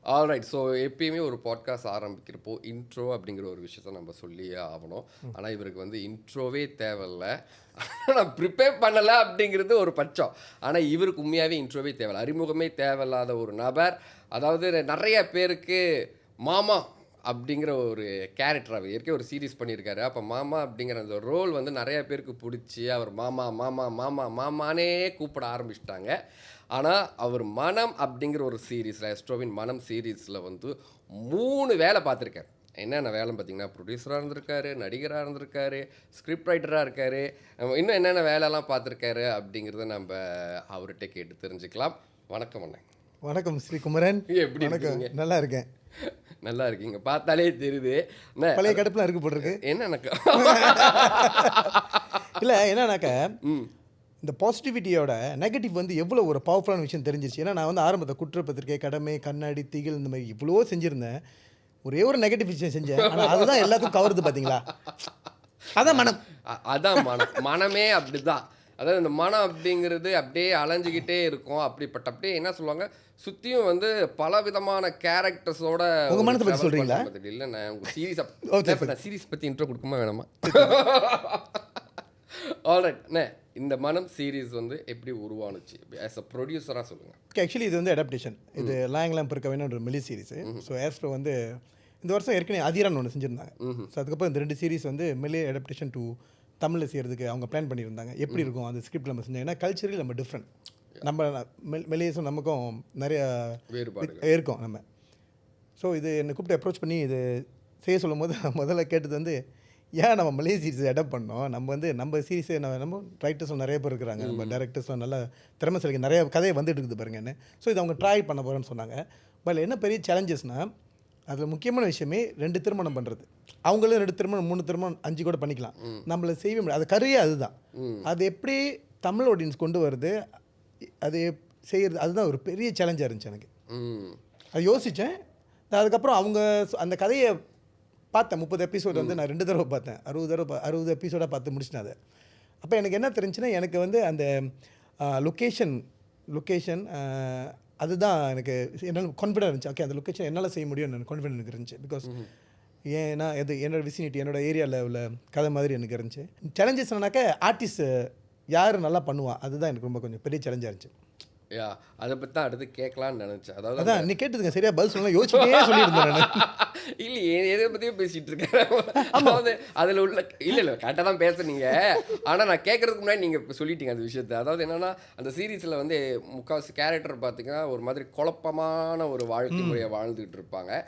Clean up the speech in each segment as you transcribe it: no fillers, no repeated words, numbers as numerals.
Alright. So எப்பயுமே ஒரு podcast ஆரம்பிக்கிறப்போ intro அப்படிங்கிற ஒரு விஷயத்த நம்ம சொல்லியே ஆகணும். ஆனால் இவருக்கு வந்து இன்ட்ரோவே தேவையில்ல. நான் ப்ரிப்பேர் பண்ணலை அப்படிங்கிறது ஒரு பட்சம். ஆனால் இவருக்கு உண்மையாகவே இன்ட்ரோவே தேவையில்லை. அறிமுகமே தேவையில்லாத ஒரு நபர். அதாவது நிறைய பேருக்கு மாமா அப்படிங்கிற ஒரு கேரக்டர் அவர் ஏற்கனவே ஒரு சீரிஸ் பண்ணியிருக்காரு. அப்போ மாமா அப்படிங்கிற அந்த ரோல் வந்து நிறைய பேருக்கு பிடிச்சி அவர் மாமா மாமா மாமா மாமானே கூப்பிட ஆரம்பிச்சிட்டாங்க. ஆனால் அவர் மனம் அப்படிங்கிற ஒரு சீரீஸில் எஸ்ட்ரோவின் மனம் சீரீஸில் வந்து 3 வேலை பார்த்துருக்காரு. என்னென்ன வேலைன்னு பார்த்தீங்கன்னா, ப்ரொடியூசராக இருந்திருக்காரு, நடிகராக இருந்திருக்காரு, ஸ்கிரிப்ட் ரைட்டராக இருக்காரு, இன்னும் என்னென்ன வேலைலாம் பார்த்துருக்காரு அப்படிங்கிறத நம்ம அவர்கிட்ட கேட்டு தெரிஞ்சுக்கலாம். வணக்கம் அண்ணன். வணக்கம் ஸ்ரீகுமரன். எப்படி இருக்கீங்க? நல்லா இருக்கேன். நல்லா இருக்கீங்க, பார்த்தாலே தெரியுது. பழைய கடுப்புலாம் இருக்கு போட்டிருக்கு. என்னக்கா இல்லை என்னன்னாக்கா, இந்த பாசிட்டிவிட்டியோட நெகட்டிவ் வந்து எவ்வளோ ஒரு பவர்ஃபுல்லான விஷயம் தெரிஞ்சிச்சு. ஏன்னா நான் வந்து ஆரம்பத்தை குற்றப்பத்திரிக்கை, கடமை, கண்ணாடி, திகில் இந்த மாதிரி இவ்வளோ செஞ்சுருந்தேன். ஒரே ஒரு நெகட்டிவ் விஷயம் செஞ்சேன். ஆனால் அதுதான் எல்லாத்துக்கும் கவருது பார்த்தீங்களா? அதான் மனம். அதான் மனம். மனமே அப்படிதான். அதாவது இந்த மனம் அப்படிங்கிறது அப்படியே அலைஞ்சிக்கிட்டே இருக்கும். அப்படியே என்ன சொல்லுவாங்க, சுற்றியும் வந்து பல விதமான கேரக்டர்ஸோட. உங்கள் மனத்தை பற்றி சொல்கிறீங்களா? இல்லை, நான் உங்கள் சீரீஸ் பற்றி இன்ட்ரோ கொடுக்குமா வேணாமா? ஆல்ரைட் அண்ணே, இந்த மனம் சீரீஸ் வந்து எப்படி உருவானுச்சு ஆஸ் அ ப்ரொடியூசராக சொல்லுங்கள். ஆக்சுவலி இது வந்து அடாப்டேஷன். இது லாங்லாம் பிறக்கவேன்னு ஒரு மிலி சீரிஸு. ஸோ ஏஸ்ட்ரோ வந்து இந்த வருஷம் ஏற்கனவே அதிரான்னு ஒன்று செஞ்சுருந்தாங்க. ஸோ அதுக்கப்புறம் இந்த 2 சீரிஸ் வந்து மிலி அடாப்டேஷன் டு தமிழில் செய்கிறதுக்கு அவங்க பிளான் பண்ணியிருந்தாங்க. எப்படி இருக்கும் அந்த ஸ்கிரிப்ட் நம்ம செஞ்சோம். ஏன்னா கல்ச்சரலி நம்ம டிஃப்ரெண்ட். நம்ம மெலியஸும் நமக்கும் நிறைய வேறுபாடு இருக்கும் நம்ம. ஸோ இது என்னை கூப்பிட்டு அப்ரோச் பண்ணி இது செய்ய சொல்லும் போது முதல்ல கேட்டது வந்து, ஏன் நம்ம மலே சீரிஸை அடாப்ட் பண்ணோம். நம்ம சீரிஸை நம்ம ரைட்டர்ஸும் நிறைய பேர் இருக்கிறாங்க, நம்ம டேரக்டர்ஸும் நல்லா திறமைசாலிக்கு நிறைய கதையை வந்துட்டு இருக்குது பாருங்கன்னு. ஸோ இது அவங்க ட்ரை பண்ண போகிறேன்னு சொன்னாங்க. பட் என்ன பெரிய சேலஞ்சஸ்னால், அதில் முக்கியமான விஷயமே 2 திருமணம் பண்ணுறது. அவங்களும் 2 திருமணம் 3 திருமணம் 5 கூட பண்ணிக்கலாம். நம்மளை செய்ய முடியாது. அது கரையே அதுதான். அது எப்படி தமிழ் ஆடியன்ஸ் கொண்டு வருது, அது செய்கிறது, அதுதான் ஒரு பெரிய சேலஞ்சாக இருந்துச்சு எனக்கு. அது யோசித்தேன். அதுக்கப்புறம் அவங்க அந்த கதையை பார்த்தேன். 30 எபிசோடு வந்து நான் 2 தடவை பார்த்தேன். 60 எபிசோடாக பார்த்து முடிச்சிட்டேன் அதை. அப்போ எனக்கு என்ன தெரிஞ்சுன்னா, எனக்கு வந்து அந்த லொக்கேஷன் அதுதான் எனக்கு என்னால் கான்ஃபிடென்ட் இருந்துச்சு. ஓகே, அந்த லொக்கேஷன் என்னால் செய்ய முடியும்னு எனக்கு கான்ஃபிடென்ட் எனக்கு இருந்துச்சு. பிகாஸ் ஏன்னா இது என்னோடய விசினிட்டி, என்னோடய ஏரியாவில் உள்ள கதை மாதிரி எனக்கு இருந்துச்சு. சேலஞ்சஸ் என்னன்னாக்கா, ஆர்டிஸ்ட் யார் நல்லா பண்ணுவா, அதுதான் எனக்கு ரொம்ப கொஞ்சம் பெரிய சேலஞ்சாக இருந்துச்சு. அதை பற்றி தான் அடுத்து கேட்கலான்னு நினச்சேன். அதான் நீ கேட்டதுங்க சரியா பதில் சொல்லலாம், யோசிச்சுட்டே சொல்லியிருந்தேன் நான். இல்லையே, எதை பற்றியும் பேசிகிட்டு இருக்கேன். அதாவது அதில் உள்ள இல்லை கரெக்டாக தான் பேசுனீங்க. ஆனால் நான் கேட்குறதுக்கு முன்னாடி நீங்கள் இப்போ சொல்லிட்டீங்க அந்த விஷயத்தை. அதாவது என்னென்னா, அந்த சீரீஸில் வந்து முக்கால்வாசி கேரக்டர் பார்த்திங்கன்னா ஒரு மாதிரி குழப்பமான ஒரு வாழ்க்கை முறையை வாழ்ந்துக்கிட்டு இருப்பாங்க.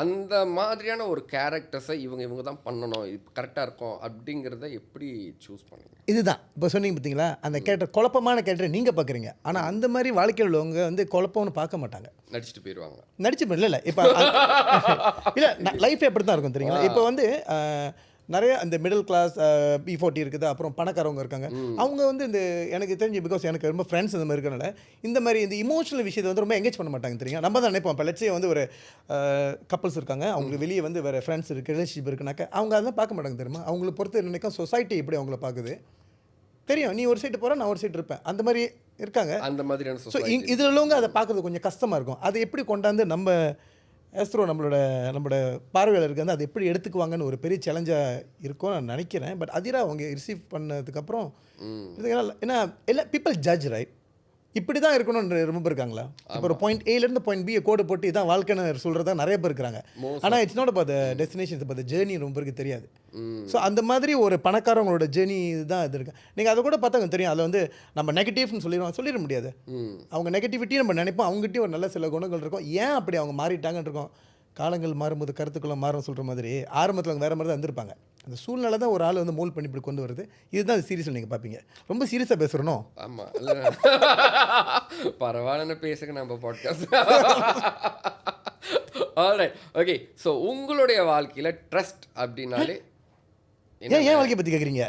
அந்த மாதிரியான ஒரு கேரக்டர்ஸை இவங்க தான் பண்ணணும், இப்போ கரெக்டாக இருக்கும் அப்படிங்கிறத எப்படி சூஸ் பண்ணுங்க? இதுதான் இப்போ சொன்னீங்க பார்த்தீங்களா, அந்த கேரக்டர் குழப்பமான கேரக்டர் நீங்கள் பார்க்குறீங்க. ஆனால் அந்த மாதிரி வாழ்க்கையில் உள்ளவங்க வந்து குழப்பம்னு பார்க்க மாட்டாங்க, நடிச்சுட்டு போயிடுவாங்க. இல்லை இப்போ இல்லை லைஃப் எப்படி தான் இருக்கும் தெரியுங்களா. இப்போ வந்து நிறைய அந்த மிடில் கிளாஸ் B40 இருக்குது, அப்புறம் பணக்காரவங்க இருக்காங்க. அவங்க வந்து இந்த எனக்கு தெரிஞ்சு, பிகாஸ் எனக்கு ரொம்ப ஃப்ரெண்ட்ஸ் இந்த மாதிரி இருக்கிறனால இந்த மாதிரி இந்த இமோஷனல் விஷயத்தை வந்து ரொம்ப எங்கேஜ் பண்ண மாட்டாங்க தெரியுங்க. நம்ம தான் நினைப்போம். இப்போ லட்சே வந்து ஒரு கப்பல்ஸ் இருக்காங்க, அவங்களுக்கு வெளியே வந்து வேறு ஃப்ரெண்ட்ஸ் இருக்குது, ரிலேஷன்ஷிப் இருக்குனாக்கா அவங்க அதெல்லாம் பார்க்க மாட்டாங்க தெரியுமா. அவங்களுக்கு பொறுத்து நினைக்கும் சொசைட்டி எப்படி அவங்கள பார்க்குது தெரியும். நீ ஒரு சைட்டு போகிற, நான் ஒரு சைட்டு இருப்பேன், அந்த மாதிரி இருக்காங்க. அந்த மாதிரியான ஸோ இதில் உள்ளவங்க அதை பார்க்குறது கொஞ்சம் கஷ்டமாக இருக்கும். அதை எப்படி கொண்டாந்து நம்ம ஏஸ்ட்ரோ நம்மளோட பார்வையாளருக்கு வந்து அதை எப்படி எடுத்துக்குவாங்கன்னு ஒரு பெரிய சேலஞ்சாக இருக்கும் நான் நினைக்கிறேன். பட் அதிரா அவங்க ரிசீவ் பண்ணதுக்கப்புறம் ஏன்னா எல்லா பீப்புள் ஜட்ஜ் ரைட், இப்படி தான் இருக்கணும்னு ரொம்ப இருக்காங்களா. இப்போ ஒரு பாயிண்ட் ஏலேருந்து பாயிண்ட் பியை கோடு போட்டு இதான் வாழ்க்கைன்னு சொல்கிறதா நிறைய பேர் இருக்கிறாங்க. ஆனால் it's not about the destination, இப்போ த ஜேர்னி ரொம்ப பேருக்கு தெரியாது. ஸோ அந்த மாதிரி ஒரு பணக்காரவங்களோட ஜேர்னி தான் இது இருக்குது. நீங்கள் அதை கூட பார்த்தாங்க தெரியும். அதில் வந்து நம்ம நெகட்டிவ்னு சொல்லிட முடியாது. அவங்க நெகட்டிவிட்டி நம்ம நினைப்போம், அவங்ககிட்டயும் ஒரு நல்ல சில குணங்கள் இருக்கும். ஏன் அப்படி அவங்க மாறிட்டாங்கன்னு இருக்கும். காலங்கள் மாறும்போது கருத்துக்களும் மாறும் சொல்கிற மாதிரி ஆரம்பத்தில் அவங்க வேறு மாதிரி தான் இருந்திருப்பாங்க. அந்த சூழ்நிலை தான் ஒரு ஆள் வந்து மோல்ட் பண்ணி இப்படி கொண்டு வருது. இதுதான் அது சீரியஸில் நீங்கள் பார்ப்பீங்க. ரொம்ப சீரியஸாக பேசுகிறனோ? ஆமாம், பரவாயில்லன்னு பேசுங்க நம்ம பாட்காஸ்ட். Alright, okay. ஸோ உங்களுடைய வாழ்க்கையில் ட்ரஸ்ட் அப்படின்னாலே ஏன் வாழ்க்கையை பற்றி கேட்குறீங்க?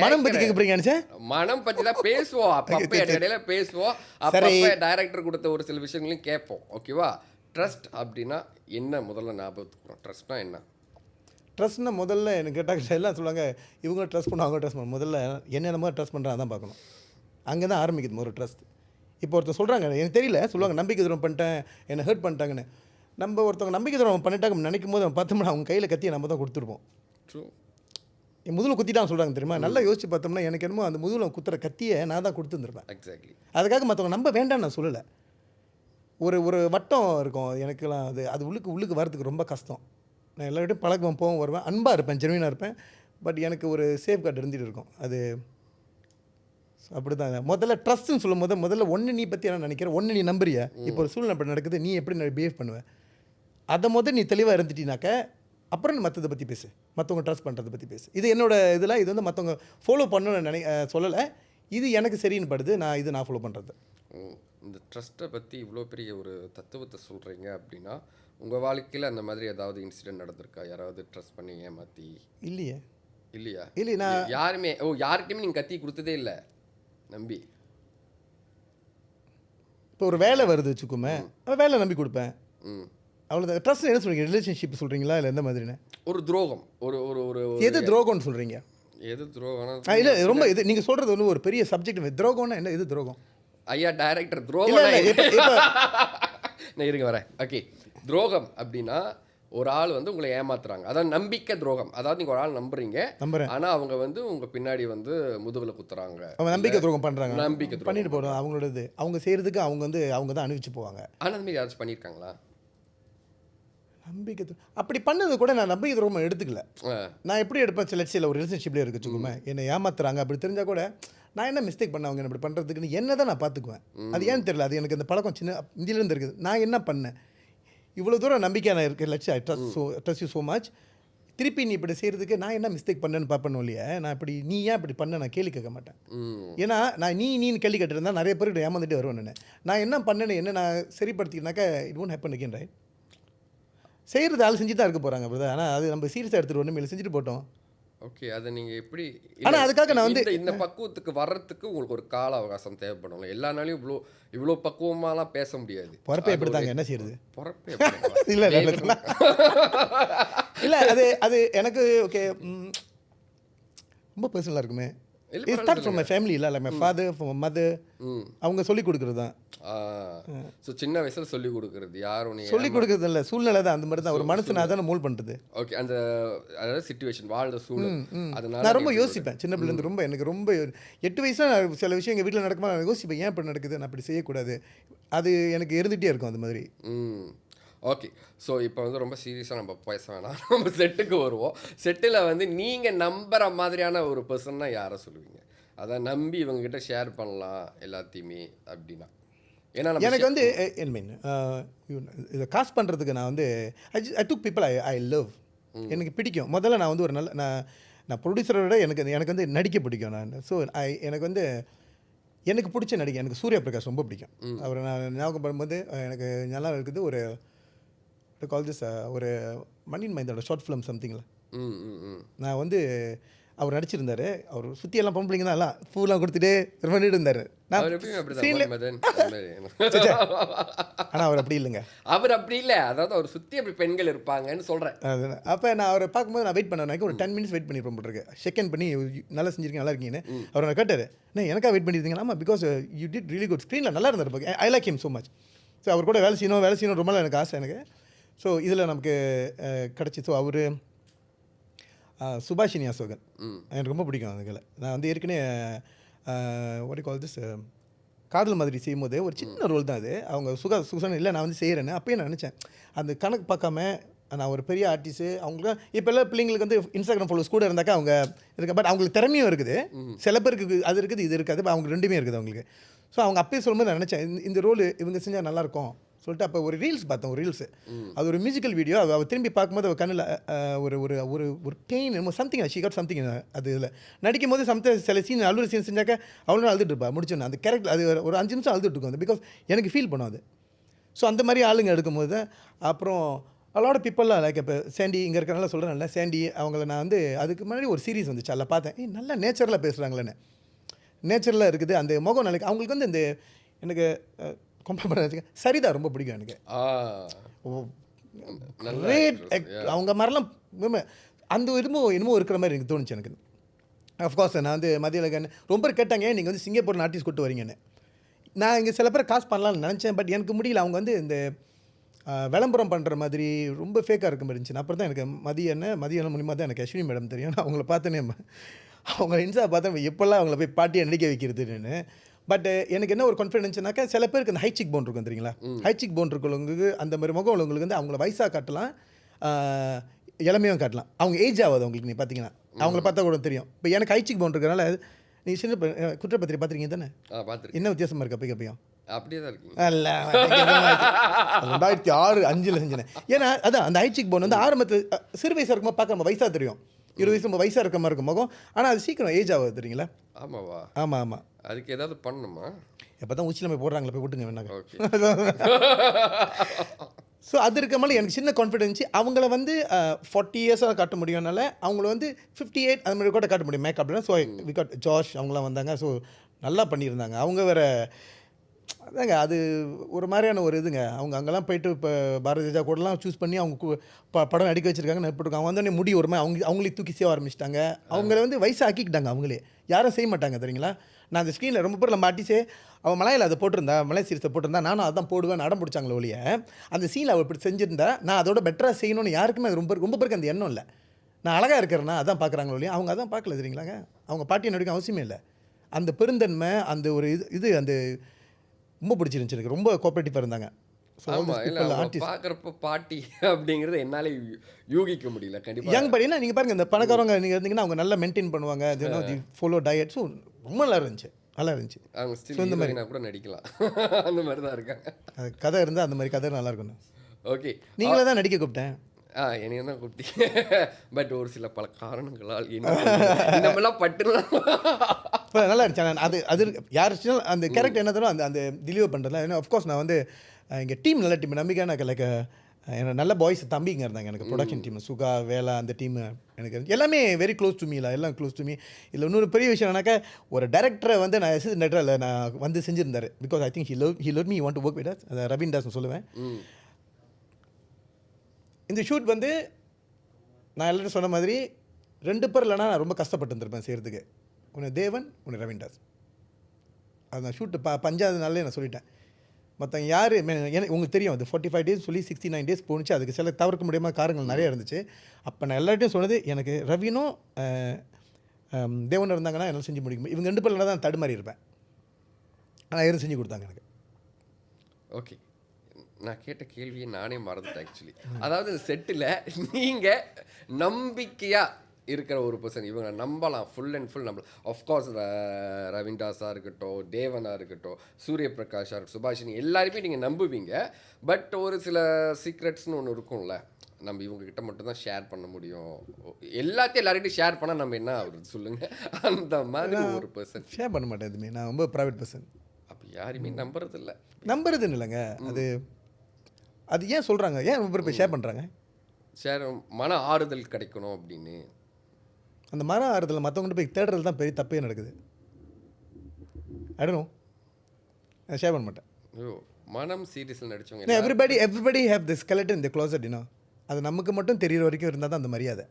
மனம் பற்றி கேட்க போறீங்க? மனம் பற்றி தான் பேசுவோம், அப்பப்போ இடையில பேசுவோம், அப்பப்போ டைரக்டர் கொடுத்த ஒரு சில விஷயங்களையும் கேட்போம். ஓகேவா? ட்ரஸ்ட் அப்படின்னா என்ன முதல்ல ஞாபகத்துக்கு? ட்ரஸ்ட்னா என்ன? ட்ரஸ்ட்னா முதல்ல எனக்கு கேட்டால் எல்லாம் சொல்லுவாங்க, இவங்க ட்ரஸ்ட் பண்ணுவோம், அவங்க ட்ரஸ்ட் பண்ணுவோம். முதல்ல என்னென்ன மாதிரி ட்ரஸ்ட் பண்ணுறாங்க தான் பார்க்கணும். அங்கே தான் ஆரம்பிக்குது ஒரு ட்ரஸ்ட். இப்போ ஒருத்தர் சொல்கிறாங்க, எனக்கு தெரியல, சொல்லுவாங்க நம்பிக்கை தூரம் பண்ணிட்டேன், என்னை ஹர்ட் பண்ணிட்டாங்கன்னு. நம்ம ஒருத்தவங்க நம்பிக்கை துரோகம் பண்ணிட்டாங்க நினைக்கும் போது அவன் பார்த்தோம்னா அவங்க கையில் கத்தியை நம்ம தான் கொடுத்துருப்போம். ட்ரூ. என் முதுகில் குத்திட்டான்னு சொல்கிறாங்க தெரியுமா, நல்லா யோசிச்சு பார்த்தோம்னா எனக்கு என்னமோ அந்த முதுகில் குத்துற கத்தியை நான் தான் கொடுத்துருந்துருப்பேன். எக்ஸாக்ட்லி. அதுக்காக மற்றவங்க நம்ப வேண்டாம்னு நான் சொல்லலை. ஒரு வட்டம் இருக்கும் எனக்கெல்லாம், அது உள்ளுக்கு வரதுக்கு ரொம்ப கஷ்டம். நான் எல்லார்கிட்டையும் பழக்கம் போவோம் வருவேன், அன்பாக இருப்பேன், ஜெனுவினாக இருப்பேன். பட் எனக்கு ஒரு சேஃப் கார்டு இருந்துகிட்டு இருக்கும். அது அப்படி தான். முதல்ல ட்ரஸ்ட்டுன்னு சொல்லும் போது முதல்ல ஒன்று நீ பற்றி என்ன நினைக்கிற, ஒன்று நீ நம்புறியா, இப்போ ஒரு சூழ்நிலை அப்படி நடக்குது, நீ எப்படி பிஹேவ் பண்ணுவேன், அதை நீ தெளிவாக இருந்துட்டீனாக்க அப்புறம் நீ மற்றதை பற்றி பேசு, மற்றவங்க ட்ரஸ்ட் பண்ணுறதை பற்றி பேசு. இது என்னோட இதில் இது வந்து மற்றவங்க ஃபாலோ பண்ணணும்னு சொல்லலை, இது எனக்கு சரின்னு படுது, நான் ஃபாலோ பண்ணுறது. இந்த ட்ரஸ்ட்டை பற்றி இவ்வளோ பெரிய ஒரு தத்துவத்தை சொல்கிறீங்க அப்படின்னா உங்கள் வாழ்க்கையில் அந்த மாதிரி ஏதாவது இன்சிடென்ட் நடந்திருக்கா? யாராவது ட்ரஸ்ட் பண்ணி ஏமாற்றி? இல்லையே. இல்லையா? இல்லை, நான் யாருமே யார்கிட்டையுமே நீங்கள் கத்தி கொடுத்ததே இல்லை நம்பி? இப்போ ஒரு வேலை வருது வச்சுக்கோமே, வேலை நம்பி கொடுப்பேன், அவ்வளோதான். ட்ரஸ்ட் என்ன சொல்கிறீங்க, ரிலேஷன்ஷிப் சொல்கிறீங்களா இல்லை எந்த மாதிரின்னு? ஒரு துரோகம், ஒரு ஒரு ஒரு எது துரோகம்னு சொல்கிறீங்க? எது துரோகம்? இல்லை ரொம்ப இது நீங்கள் சொல்கிறது வந்து ஒரு பெரிய சப்ஜெக்ட். துரோகம்னா என்ன, எது துரோகம்? ஐயா டைரக்டர், துரோகம் நான் இருங்க வரேன். ஓகே, துரோகம் அப்படின்னா ஒரு ஆள் வந்து உங்களை ஏமாத்துறாங்க, அதாவது நம்பிக்கை துரோகம். அதாவது நீங்கள் ஒரு ஆள் நம்புறீங்க, ஆனால் அவங்க வந்து உங்கள் பின்னாடி வந்து முதுகில் குத்துறாங்க, அவங்க நம்பிக்கை துரோகம் பண்ணுறாங்க. நம்பிக்கை பண்ணிட்டு போகிறோம், அவங்களோடது அவங்க செய்கிறதுக்கு அவங்க தான் அனுப்பிச்சு போவாங்க. ஆனால் அந்த மாதிரி யாராச்சும் பண்ணியிருக்காங்களா? நம்பிக்கை அப்படி பண்ணது கூட நான் நம்பிக்கை துரோகம் எடுத்துக்கல. நான் எப்படி எடுப்பேன், சில ஒரு ரிலேஷன்ஷிப்லேயே இருக்கு வச்சுக்கோமே, என்னை ஏமாத்துறாங்க அப்படி தெரிஞ்சால் கூட நான் என்ன மிஸ்டேக் பண்ண அவங்க இப்படி பண்ணுறதுக்குன்னு என்ன தான் நான் பார்த்துக்குவேன். அது ஏன்னு தெரியல, அது எனக்கு அந்த பழக்கம் சின்ன இந்தியிலேருந்து இருக்குது. நான் என்ன பண்ணேன், இவ்வளோ தூரம் நம்பிக்கை நான் இருக்கேன், I trust you so much, திருப்பி நீ இப்படி செய்கிறதுக்கு நான் என்ன மிஸ்டேக் பண்ணேன்னு பார்ப்பேன் இல்லையா. நான் இப்படி நீ ஏன் இப்படி பண்ண நான் கேள்வி கேட்க மாட்டேன். ஏன்னா நான் நீன்னு கேள்வி கேட்டுருந்தா நிறைய பேர் ஏமாந்துட்டு வருவேன். நான் என்ன பண்ணேன்னு என்ன நான் சரிப்படுத்திக்கினாக்கா it won't happen again, right? செய்கிறது ஆள் செஞ்சு தான் இருக்க போகிறாங்க பிரதர். ஆனால் அது நம்ம சீரியஸாக எடுத்துகிட்டு ஒன்றும் இல்லை, செஞ்சுட்டு போட்டோம். ஓகே, அதை நீங்கள் எப்படி? ஆனால் அதுக்காக நான் வந்து இந்த பக்குவத்துக்கு வர்றதுக்கு உங்களுக்கு ஒரு கால அவகாசம் தேவைப்படும். எல்லா நாளையும் இவ்வளோ பக்குவமாலாம் பேச முடியாது. பொறப்பை எப்படி தாங்க என்ன செய்யுது? பொறப்பே இல்லை இல்லை, அது எனக்கு ஓகே ரொம்ப பர்சனலாக இருக்குமே. It starts from my family, இல்லை my father, from my mother. அவங்க சொல்லிக் கொடுக்குறது தான். ஸோ சின்ன வயசில் சொல்லிக் கொடுக்குறது, யாரும் சொல்லிக் கொடுக்குறது இல்லை, சூழ்நிலை தான் அந்த மாதிரி தான். ஒரு மனுஷன் அதான மோல்ட் பண்ணுறது. ஓகே, அந்த அதாவது சிச்சுவேஷன், வாழ்ந்த சூழல். அதனால நான் ரொம்ப யோசிப்பேன் சின்ன பிள்ளைலேருந்து. ரொம்ப எனக்கு ரொம்ப 8 வயசுல நான் சில விஷயம் எங்கள் வீட்டில் நடக்குமா நான் யோசிப்பேன், ஏன் இப்படி நடக்குது, நான் அப்படி செய்யக்கூடாது. அது எனக்கு இருந்துகிட்டே இருக்கும் அந்த மாதிரி. ஓகே, ஸோ இப்போ வந்து ரொம்ப சீரியஸாக நம்ம பேச வேணாம், நம்ம செட்டுக்கு வருவோம். செட்டில் வந்து நீங்கள் நம்புகிற மாதிரியான ஒரு பர்சன்னா யாரை சொல்லுவீங்க? அதை நம்பி இவங்ககிட்ட ஷேர் பண்ணலாம் எல்லாத்தையுமே அப்படின்னா? ஏன்னா எனக்கு வந்து ஐ மீன் இதை காசு பண்ணுறதுக்கு நான் வந்து ஐ டுக் பீப்புள் ஐ லவ். எனக்கு பிடிக்கும். முதல்ல நான் வந்து ஒரு நல்ல நான் ப்ரொடியூசரை விட எனக்கு வந்து நடிக்க பிடிக்கும். எனக்கு வந்து எனக்கு பிடிச்ச நடிகை எனக்கு சூர்யா பிரகாஷ் ரொம்ப பிடிக்கும். அவரை நான் ஞாபகம் பண்ணும்போது எனக்கு நல்லா இருக்குது. ஒரு கால் திஸ் ஒரு மணின் மைந்தோட ஷார்ட் ஃபிலிம் சம்திங்கில் நான் வந்து அவர் நடிச்சிருந்தார். அவர் சுற்றியெல்லாம் பொம்பளைங்க தான் எல்லாம் பூலாம் கொடுத்துட்டு பண்ணிட்டு இருந்தார். ஆனால் அவர் அப்படி இல்லைங்க. அவர் அப்படி இல்லை, அதாவது அவர் சுற்றி அப்படி பெண்கள் இருப்பாங்கன்னு சொல்கிறேன். அப்போ நான் அவரை பார்க்கும்போது நான் வெயிட் பண்ணேன். ஒரு 10 minutes வெயிட் பண்ணியிருப்பேன் போட்டிருக்கு. செகண்ட் பண்ணி நல்லா செஞ்சிருக்கீங்க, நல்லா இருக்கீங்கன்னு அவர் நான் கேட்டார். எனக்காக வெயிட் பண்ணியிருந்தீங்க? ஆமாம், because you did really good. ஸ்க்ரீனில் நல்லா இருந்தார். I like him so much. So அவர் கூட வேலை செய்யணும் ரொம்ப எனக்கு ஆசை எனக்கு. ஸோ இதில் நமக்கு கிடச்சி. ஸோ அவர் சுபாஷினி அசோகன் எனக்கு ரொம்ப பிடிக்கும். அதுகளை நான் வந்து ஏற்கனவே ஒரு கால் திஸ் காதல் மாதிரி செய்யும்போது ஒரு சின்ன ரோல் தான் அது. அவங்க சுகசன் இல்லை, நான் வந்து செய்கிறேன்னு அப்போயே நான் நினச்சேன். அந்த கணக்கு பார்க்காம நான் ஒரு பெரிய ஆர்டிஸ்ட்டு. அவங்களுக்கு இப்போ எல்லாம் பிள்ளைங்களுக்கு வந்து இன்ஸ்டாகிராம் ஃபாலோவர்ஸ் கூட இருந்தாக்கா அவங்க இருக்கு. பட் அவங்களுக்கு திறமையும் இருக்குது. சில பேருக்கு அது இருக்குது, இது இருக்காது. அவங்க ரெண்டுமே இருக்குது அவங்களுக்கு. ஸோ அவங்க அப்பயே சொல்லும்போது நான் நினச்சேன் இந்த ரோல் இவங்க செஞ்சால் நல்லாயிருக்கும் சொல்லிட்டு. அப்போ ஒரு ரீல்ஸ் பார்த்தேன். ஒரு ரீல்ஸு அது ஒரு மியூசிக்கல் வீடியோ. அவள் திரும்பி பார்க்கும்போது அவள் கண்ணில் ஒரு ஒரு ஒரு ஒரு pain something she got something. அது இதில் நடிக்கும் போது சில சீன் அழுகிற சீன் செஞ்சாக்க அவளும் அழுதுட்டு இருப்பா. முடிச்சோன்னு அந்த கேரக்டர் அது ஒரு 5 நிமிஷம் அழுதுட்டு இருக்கும். பிகாஸ் எனக்கு ஃபீல் பண்ணும் அது. ஸோ அந்த மாதிரி ஆளுங்க எடுக்கும்போது அப்புறம் அலோட பீப்புளெலாம் லைக் இப்போ சேண்டி இங்கே இருக்கிறனால சொல்கிறேன்ல, சேண்டி அவங்கள நான் வந்து அதுக்கு முன்னாடி ஒரு சீரீஸ் வந்துச்சு, அதில் பார்த்தேன். நல்லா நேச்சரில் பேசுகிறாங்களேன்னு. நேச்சரில் இருக்குது அந்த முகம். நாளைக்கு அவங்களுக்கு வந்து இந்த எனக்கு கம்பேர் பண்ண வச்சுக்க சரிதா ரொம்ப பிடிக்கும் எனக்கு. கிரேட். அவங்க மாதிரிலாம் அந்த என்னமோ இருக்கிற மாதிரி எனக்கு தோணுச்சு எனக்கு. அஃப்கோர்ஸ் நான் வந்து மதியழகன் ரொம்ப கேட்டாங்க, நீங்கள் வந்து சிங்கப்பூர் ஆர்டிஸ்ட் கூட்டு வரீங்கன்னு. நான் இங்கே சில பேர் காசு பண்ணலாம்னு நினச்சேன். பட் எனக்கு முடியல. அவங்க வந்து இந்த விளம்பரம் பண்ணுற மாதிரி ரொம்ப ஃபேக்காக இருக்க மாதிரி இருந்துச்சு. அப்புறம் தான் எனக்கு மதியம் மூலியமாக தான் எனக்கு அஸ்வினி மேடம் தெரியும். நான் அவங்கள பார்த்தேனே அவங்க இன்ஸ்டா பார்த்தேன் எப்போல்லாம் அவங்கள போய் பாட்டியை நடிக்க வைக்கிறதுன்னு. பட் எனக்கு என்ன ஒரு கான்ஃபிடென்ஸ்னாக்கா சில பேருக்கு அந்த ஹைச்சிக் போன் இருக்கும் தெரியுங்களா, ஹைச்சிக் போன் இருக்கிறவங்களுக்கு அந்த மாதிரி முகம் உள்ளவங்களுக்கு வந்து அவங்கள வயசாக காட்டலாம், இளமையும் காட்டலாம். அவங்க ஏஜ் ஆகாது அவங்களுக்கு. நீ பார்த்தீங்கன்னா அவங்கள பார்த்தா கூட தெரியும். இப்போ எனக்கு ஹைச்சிக் போன் இருக்கிறனால நீ சின்ன குற்றப்பத்திரி பார்த்துருக்கீங்க தானே, என்ன வித்தியாசமாக இருக்கு அப்பையும் அப்படியே தான் இருக்கு. அல்ல 2006 5 செஞ்சேன். ஏன்னா அதான் அந்த ஹைச்சிக் போன் வந்து ஆரம்பத்தில் சிறு வயசாக இருக்கும்போது பார்க்க நம்ம வயசாக தெரியும், 20 வயசு நம்ம வயசாக இருக்க மாதிரி இருக்கும் முகம். ஆனால் அது சீக்கிரம் ஏஜ் ஆகுது தெரியுங்களா. ஆமாவா? ஆமாம் ஆமாம். அதுக்கு ஏதாவது பண்ணணுமா? எப்போ தான் உச்சியில் போய் போடுறாங்களே போய் விட்டுங்க வேணாங்க. ஓகே. ஸோ அது இருக்க மாதிரி எனக்கு சின்ன கான்ஃபிடென்ஸ். அவங்கள வந்து 40 இயர்ஸாக காட்ட முடியும்னால அவங்கள வந்து 58 அது மாதிரி கூட காட்ட முடியும் மேக்கப்ல. ஸோ வி காட் ஜாஷ் அவங்களாம் வந்தாங்க. ஸோ நல்லா பண்ணியிருந்தாங்க. அவங்க வேறு அதாங்க அது ஒரு மாதிரியான ஒரு இதுங்க. அவங்க அங்கெல்லாம் போயிட்டு இப்போ பாரதி ராஜா கூடலாம் சூஸ் பண்ணி அவங்க படம் நடிக்க வச்சுருக்காங்க, நடிப்பிருக்காங்க. அவங்க வந்தோடனே முடி ஒரு மாதிரி அவங்களே தூக்கி சேவ ஆரம்பிச்சிட்டாங்க. அவங்கள வந்து வயசாக்கிக்கிட்டாங்க. அவங்களே யாரும் செய்ய மாட்டாங்க தெரியுங்களா. நான் அந்த ஸ்க்ரீனில் ரொம்ப பேர் நம்ம ஆட்டிஸே அவன் மலையில் அதை போட்டிருந்தா, மலை சீரிஸை போட்டிருந்தா, நானும் அதான் போடுவேன் அடம் பிடிச்சாங்களே ஒழிய அந்த சீனில் அவள் இப்படி செஞ்சுருந்தா நான் அதோட பெட்டராக செய்யணும்னு யாருக்குமே அது ரொம்ப பேருக்கு அந்த எண்ணம் இல்லை. நான் அழகாக இருக்கிறேன்னா அதான் பார்க்குறாங்களோ ஒழிய அவங்க அதான் பார்க்கல தெரியுங்களாங்க. அவங்க பாட்டியை நடிக்க அவசியமே இல்லை. அந்த பெருந்தன்மை அந்த ஒரு இது அந்த ரொம்ப பிடிச்சிருந்துச்சு எனக்கு. ரொம்ப கோஆப்ரேட்டிவாக இருந்தாங்க. பார்க்குறப்ப பாட்டி அப்படிங்கிறது என்னால் யூகிக்க முடியல. கண்டிப்பாக யங் பாட்டினா நீங்கள் பாருங்கள், இந்த பணக்காரவங்க நீங்கள் இருந்தீங்கன்னா அவங்க நல்லா மெயின்டைன் பண்ணுவாங்க, ஃபாலோ டயட். ஸோ ரொம்ப நல்லா இருந்துச்சு. அவங்க ஸ்டில் இந்த மாதிரி நான் கூட நடிக்கலாம் அந்த மாதிரி தான் இருக்காங்க. அது கதை இருந்தால் அந்த மாதிரி கதை நல்லா இருக்கணும். ஓகே, நீங்களே தான் நடிக்க கூப்பிட்டேன். என்னைய தான் கூப்பிட்டீங்க. பட் ஒரு சில பல காரணங்களால் நம்மளாம் பட்டுலாம் இப்போ நல்லா இருந்துச்சு. அது யாருச்சும் அந்த கேரக்டர் என்ன தரும் அந்த டெலிவர் பண்ணுறதுல. ஏன்னா அஃப்கோர்ஸ் நான் வந்து எங்கள் டீம் நல்ல டீம், நம்பிக்கை எனக்கு லைக் எனக்கு நல்ல பாய்ஸ் தம்பிங்க இருந்தாங்க எனக்கு. ப்ரொடக்ஷன் டீம் சுகா வேலா அந்த டீமு எனக்கு எல்லாமே வெரி க்ளோஸ் டு மீ. எல்லாம் க்ளோஸ் டு மீ. இதில் இன்னொரு பெரிய விஷயம் என்னன்னாக்கா ஒரு டேரக்டரை வந்து நான் அசிஸ்டன்ட் டேரக்டரில் நான் வந்து செஞ்சுருந்தார். Because I think he love me want to work with us. அதை ரவீன் தாஸ் சொல்லுவேன். இந்த ஷூட் வந்து நான் எல்லாரும் சொன்ன மாதிரி 2 பேர் இல்லைனா நான் ரொம்ப கஷ்டப்பட்டு இருந்திருப்பேன் செய்கிறதுக்கு. ஒன்று தேவன், ஒன்று ரவீன் தாஸ். அது நான் ஷூட்டு 5ஆவது நாளே நான் சொல்லிட்டேன். மற்றவங்க யார் எனக்கு உங்களுக்கு தெரியும், அது 45 டேஸ் சொல்லி 69 டேஸ் போணுச்சு. அதுக்கு சில தவிர்க்க முடியாமல் காரணங்கள் நிறைய இருந்துச்சு. அப்போ நான் எல்லார்ட்டையும் சொன்னது எனக்கு ரவீனும் தேவன் இருந்தாங்கன்னா என்னால் செஞ்சு முடிக்கும். இவங்க 2 பேரில் தான் தடுமாறி இருப்பேன். ஆனால் எதுவும் செஞ்சு கொடுத்தாங்க எனக்கு. ஓகே, நான் கேட்ட கேள்வியை நானே மறந்துட்டேன் ஆக்சுவலி. அதாவது செட்டில் நீங்கள் நம்பிக்கையாக இருக்கிற ஒரு பர்சன், இவங்க நம்பலாம், ஃபுல் அண்ட் ஃபுல் நம்பலாம். ஆஃப்கோர்ஸ் ரவீன்தாஸாக இருக்கட்டும், தேவனாக இருக்கட்டும், சூரிய பிரகாஷாக இருக்கட்டும், சுபாஷினி எல்லாருமே நீங்கள் நம்புவீங்க. பட் ஒரு சில சீக்ரெட்ஸ்னு ஒன்று இருக்கும்ல, நம்ம இவங்ககிட்ட மட்டும்தான் ஷேர் பண்ண முடியும், எல்லாத்தையும் எல்லார்கிட்டையும் ஷேர் பண்ணால் நம்ம என்ன ஆகுறது சொல்லுங்கள். அந்த மாதிரி ஒரு பர்சன் ஷேர் பண்ண மாட்டேன் எதுவுமே. நான் ரொம்ப ப்ரைவேட் பர்சன். அப்போ யாருமே நம்புறதில்ல. நம்புறதுன்னு இல்லைங்க. அது ஏன் சொல்கிறாங்க, ஏன் ரொம்ப பேர் ஷேர் பண்ணுறாங்க? ஷேர் மன ஆறுதல் கிடைக்கணும் அப்படின்னு. அந்த மன ஆறுதல் மற்றவங்கள்ட்ட போய் தேடுறது தான் பெரிய தப்பே நடக்குது. ஐடனோ, நான் ஷேர் பண்ண மாட்டேன். ஐயோ, மனம் சீரியஸில் நடிச்சவங்க everybody have the skeleton in the closet. அது நமக்கு மட்டும் தெரிகிற வரைக்கும் இருந்தால் தான் அந்த மரியாதை.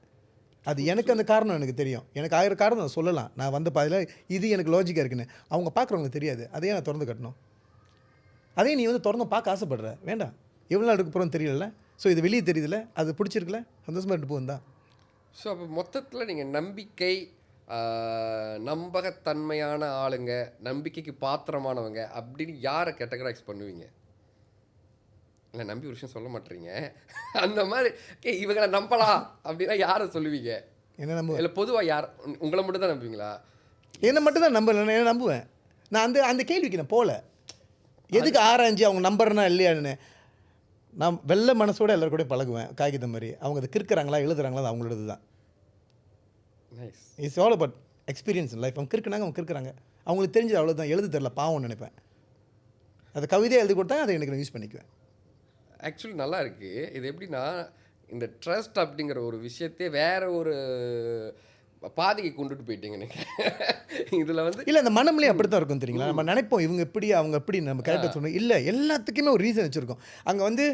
அது எனக்கு அந்த காரணம் எனக்கு தெரியும். எனக்கு 1000 காரணம் சொல்லலாம். நான் வந்து பாதியில் இது எனக்கு லாஜிக்காக இருக்குன்னு அவங்க பார்க்குறவங்களுக்கு தெரியாது. அதையே நான் திறந்து கட்டணும். அதே நீ வந்து திறந்து பார்க்க ஆசைப்படுற, வேண்டாம். எவ்வளோ நாள் எடுக்க போகிறோன்னு தெரியல. ஸோ இது வெளியே தெரியுதுல்ல, அது பிடிச்சிருக்குல்ல, சந்தோஷமாக எடுத்து போகுது தான். ஸோ அப்போ மொத்தத்தில் நீங்கள் நம்பிக்கை, நம்பகத்தன்மையான ஆளுங்க, நம்பிக்கைக்கு பாத்திரமானவங்க அப்படின்னு யாரை கேட்டகரைஸ் பண்ணுவீங்க? இல்லை நம்பி ஒரு விஷயம் சொல்ல மாட்டேறீங்க, அந்த மாதிரி இவங்களை நம்பலாம் அப்படின்னா யாரை சொல்லுவீங்க? என்ன நம்புவேன்? இல்லை பொதுவாக யார் உங்களை மட்டும் தான் நம்புவீங்களா? என்னை மட்டும் தான் என்ன நம்புவேன். நான் அந்த கேள்விக்கு நான் போகல. எதுக்கு ஆராய்ஞ்சி அவங்க நம்புறேன்னா இல்லையான்னு. நான் வெள்ளை மனசோட எல்லாரும் கூட பழகுவேன் காகிதம் மாதிரி. அவங்க அதை கிறுக்குறாங்களா எழுதுறாங்களா அது அவங்களோடது தான். It's all about experience in life. அவங்க கிறுக்குனாங்க, அவங்க கிறுக்குறாங்க, அவங்களுக்கு தெரிஞ்சது அவ்வளோதான். எழுத தெரில பாவம்னு நினைப்பேன். அது கவிதையாக எழுதி கொடுத்தா அதை எனக்கு யூஸ் பண்ணிக்குவேன். ஆக்சுவலி நல்லா இருக்குது. இது எப்படின்னா இந்த ட்ரஸ்ட் அப்படிங்கிற ஒரு விஷயத்தையே வேற ஒரு பாதிக்கு கொண்டுட்டு போயிட்டீங்க நீங்கள். இதில் வந்து இல்லை, அந்த மனம்லேயே அப்படி தான் இருக்கும் தெரியுங்களா. நம்ம நினைப்போம் இவங்க எப்படி அவங்க எப்படி நம்ம கரெக்டாக சொன்னோம். இல்லை, எல்லாத்துக்குமே ஒரு ரீசன் வச்சுருக்கோம். அங்கே வந்து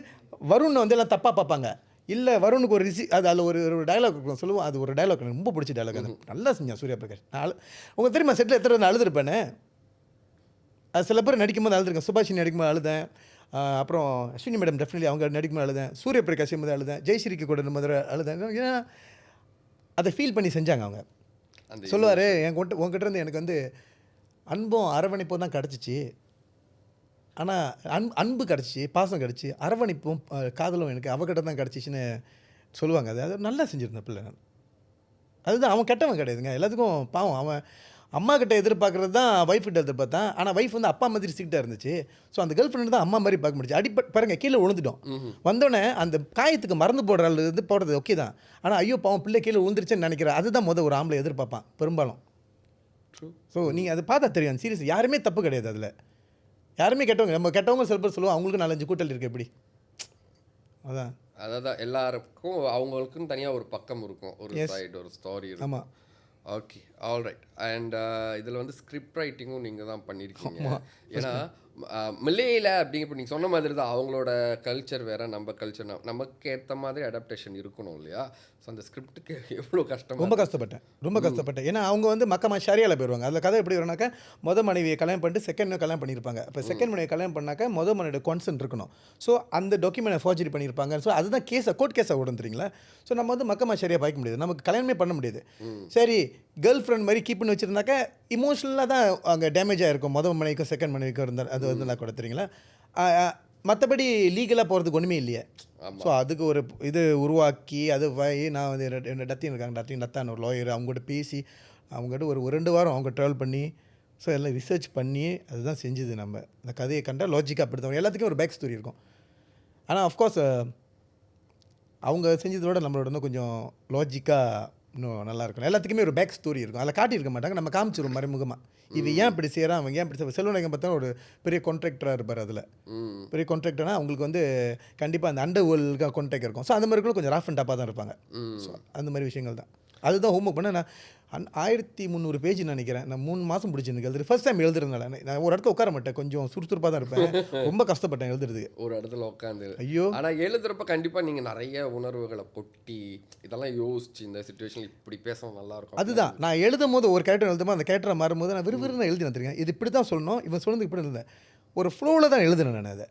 வருணை வந்து எல்லாம் தப்பாக பார்ப்பாங்க. இல்லை, வருணுக்கு ஒரு அது அதில் ஒரு டைலாக் இருக்கும் சொல்லுவோம். அது ஒரு டைலாக் எனக்கு ரொம்ப பிடிச்ச டைலாக். அது நல்லா செஞ்சான் சூர்யா பிரகாஷ். உங்களுக்கு தெரியுமா செட்டில் எத்தனை நான் அழுதுருப்பேன்னு. அது சில பேர் நடிக்கும்போது அழுதுருக்கேன். சுபாஷினி நடிக்கும்போது அழுதேன். அப்புறம் அஸ்வினி மேடம் டெஃபினெட்லி அவங்க நடிக்கும்போது அழுதேன். சூரிய பிரகாஷ் போது அழுதேன். ஜெயஸ்ரீக்கு கூட முதல்ல அழுதேன். ஏன்னா அதை ஃபீல் பண்ணி செஞ்சாங்க அவங்க. அந்த சொல்லுவார் உங்ககிட்ட இருந்து எனக்கு வந்து அன்பும் அரவணைப்பும் தான் கிடச்சிச்சு. ஆனால் அன்பு கிடச்சிச்சு, பாசம் கிடச்சி, அரவணைப்பும் காதலும் எனக்கு அவகிட்ட தான் கிடச்சிச்சின்னு சொல்லுவாங்க. அது நல்லா செஞ்சுருந்தேன் பிள்ளை நான். அதுதான் அவன் கெட்டவன் கிடையாதுங்க. எல்லாத்துக்கும் பாவம். அவன் அம்மா கிட்ட எதிர்பார்க்குறது தான் ஒய்ஃப் கிட்ட எதிர்பார்த்தான். ஆனால் ஒய்ஃப் வந்து அப்பா மாதிரி ஸ்ட்ரிக்டாக இருந்துச்சு. ஸோ அந்த கேர்ள் ஃப்ரெண்டு தான் அம்மா மாதிரி பார்க்க முடிச்சு. பாருங்க கீழே விழுந்துட்டோம். வந்தோடனே அந்த காயத்துக்கு மருந்து போடுற இது போடுறது ஓகே தான். ஆனால் ஐயோ பாவம் பிள்ளை கீழே விழுந்துருச்சுன்னு நினைக்கிறேன். அதுதான் ஒரு ஆம்பளை எதிர்பார்ப்பான் பெரும்பாலும். ஸோ நீங்கள் அதை பார்த்தா தெரியும். சீரியஸ் யாருமே தப்பு கிடையாது அதில். யாருமே கெட்டவங்க. நம்ம கெட்டவங்க சில பேர் சொல்லுவோம் அவங்களுக்கு 4-5 கூட்டல் இருக்குது எப்படி. அதான் அதான் எல்லாருக்கும் அவங்களுக்குன்னு தனியாக ஒரு பக்கம் இருக்கும், ஒரு சைடு, ஒரு ஸ்டோரி இருக்கும். ஆமாம். Okay, alright. அண்ட் இதில் வந்து ஸ்கிரிப்ட் ரைட்டிங்கும் நீங்கள் தான் பண்ணியிருக்கீங்க. ஏன்னா மலேயில் அப்படிங்க இப்போ நீங்கள் சொன்ன மாதிரி தான் அவங்களோட கல்ச்சர் வேறு, நம்ம கல்ச்சர் நமக்கு ஏற்ற மாதிரி அடாப்டேஷன் இருக்கணும் இல்லையா? ஸோ அந்த ஸ்கிரிப்டுக்கு எவ்வளோ கஷ்டம். ரொம்ப கஷ்டப்பட்டேன். ஏன்னா அவங்க வந்து மக்கமா ஷரியாவில் போயிடுவாங்க. அதில் கதை எப்படி வரும்னாக்கா மனைவியை கல்யாணம் பண்ணிட்டு செகண்ட் கல்யாணம் பண்ணியிருப்பாங்க. இப்போ செகண்ட் மனைவியை கல்யாணம் பண்ணாக்கா மனைவியோட கான்சென்ட் இருக்கணும். ஸோ அந்த டாக்குமெண்ட் ஃபோர்ஜரி பண்ணியிருப்பாங்க. ஸோ அதுதான் கோர்ட் கேஸை ஓடும் தெரியுங்களா? ஸோ நம்ம வந்து மக்கமா ஷரியா பாய்க்க முடியாது, நமக்கு கல்யாணமே பண்ண முடியாது. சரி கேர்ள் ஃப்ரெண்ட் மாதிரி கீப் பண்ணி வச்சுருந்தாக்கா இமோஷனலாக தான் அங்கே டேமேஜ் ஆகிருக்கும். மனைவிக்கும் செகண்ட் மனைவிக்கும் இருந்தால் அது வந்து கூட தெரியுங்களா? மற்றபடி லீகலாக போகிறதுக்கு ஒன்றுமே இல்லையே. ஸோ அதுக்கு ஒரு இது உருவாக்கி அது நான் வந்து என்னோட டத்தின் இருக்காங்க, நத்தான் ஒரு லாயர், அவங்ககிட்ட பேசி அவங்ககிட்ட ஒரு 2 வாரம் அவங்க ட்ராவல் பண்ணி ஸோ எல்லாம் ரிசர்ச் பண்ணி அதுதான் செஞ்சுது. நம்ம இந்த கதையை கண்டால் லாஜிக்காக அப்படி தான் எல்லாத்துக்கும் ஒரு பேக் ஸ்டோரி இருக்கும். ஆனால் ஆஃப்கோர்ஸ் அவங்க செஞ்சதோட நம்மளோட இன்னும் கொஞ்சம் லாஜிக்காக இன்னும் நல்லா இருக்கும். எல்லாத்துக்குமே ஒரு பேக் ஸ்டோரி இருக்கும். அதில் காட்டியிருக்க மாட்டாங்க, நம்ம காமிச்சிடும் மறைமுகமாக. இது ஏன் இப்படி செய்கிறான், அவங்க ஏன் இப்படி செய்ய. செல்வநாயகம் பார்த்தா ஒரு பெரிய கான்ட்ராக்டராக இருப்பார். அதில் பெரிய கான்ட்ராக்டர்னா அவங்களுக்கு வந்து கண்டிப்பாக அந்த அண்டர் வேர்ல்டு கான்ட்ராக்ட் இருக்கும். ஸோ அந்த மாதிரி கூட கொஞ்சம் ராஃப் அண்ட் டாப்பாக தான் இருப்பாங்க. ஸோ அந்த மாதிரி விஷயங்கள் தான். அதுதான் ஹோம்ஒர்க் பண்ண நான் 1300 பேஜ் நினைக்கிறேன். நான் 3 மாதம் பிடிச்சிருக்கு எழுதுறது. ஃபர்ஸ்ட் டைம் எழுதுறதுனால நான் ஒரு இடத்துல உட்கார மாட்டேன், கொஞ்சம் சுறுசுறுப்பாக தான் இருப்பேன். ரொம்ப கஷ்டப்பட்டேன் எழுதுறது. ஒரு இடத்துல உட்காந்து ஐயோ. ஆனால் எழுதுறப்ப கண்டிப்பாக நீங்கள் நிறைய உணர்வுகளை கொட்டி இதெல்லாம் யோசிச்சு இந்த சுச்சுவேஷன் இப்படி பேசணும் நல்லாயிருக்கும். அதுதான் நான் எழுதும் போது ஒரு கேரக்டர் எழுதும்போது அந்த கேரக்டரை மாறும்போது நான் விறுவிறுன்னு எழுதி வந்துருக்கேன். இது இப்படி தான் சொல்லணும், இவன் சொன்னது இப்படி இருந்தேன். ஒரு ஃப்ளோவில் தான் எழுதுனேன் நான் அதை.